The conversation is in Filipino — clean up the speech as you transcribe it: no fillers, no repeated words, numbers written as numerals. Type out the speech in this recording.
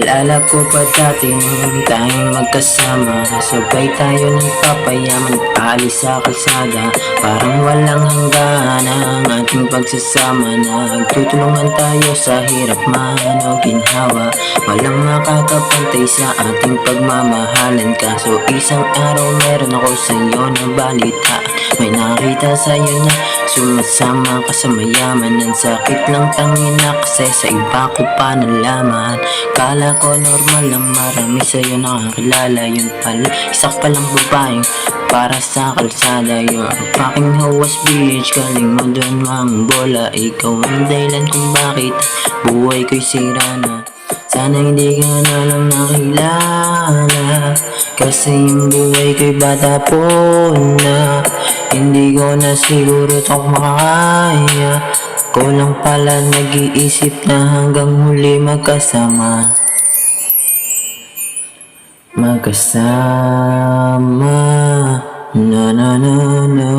Alala ko pa dati nung tayong magkasama, sabay tayo nagpapayaman, alis sa kalsada. Parang walang hanggan ang ating pagsasama. Nagtutulungan tayo sa hirap man o ginhawa. Walang makakapantay sa ating pagmamahalan. Kaso isang araw meron ako sa'yo na balita. May nakita sa'yo na sumasama ka sa mayaman. Ang sakit lang tangina kasi sa iba ko pa nalaman. Kala ko normal lang, marami sa'yo nakakilala. Yun pala, isa palang babaeng para sa kalsada. You're fucking hawas bitch, galing mo dun mang bola. Ikaw ang dahilan kung bakit buhay ko'y sira na. Sana hindi ka na lang nakilala, kasi yung buhay ko'y bata po na. Hindi ko na siguro ito makakaya. Ko lang pala nag-iisip na hanggang huli magkasama. Magkasama, no no no no.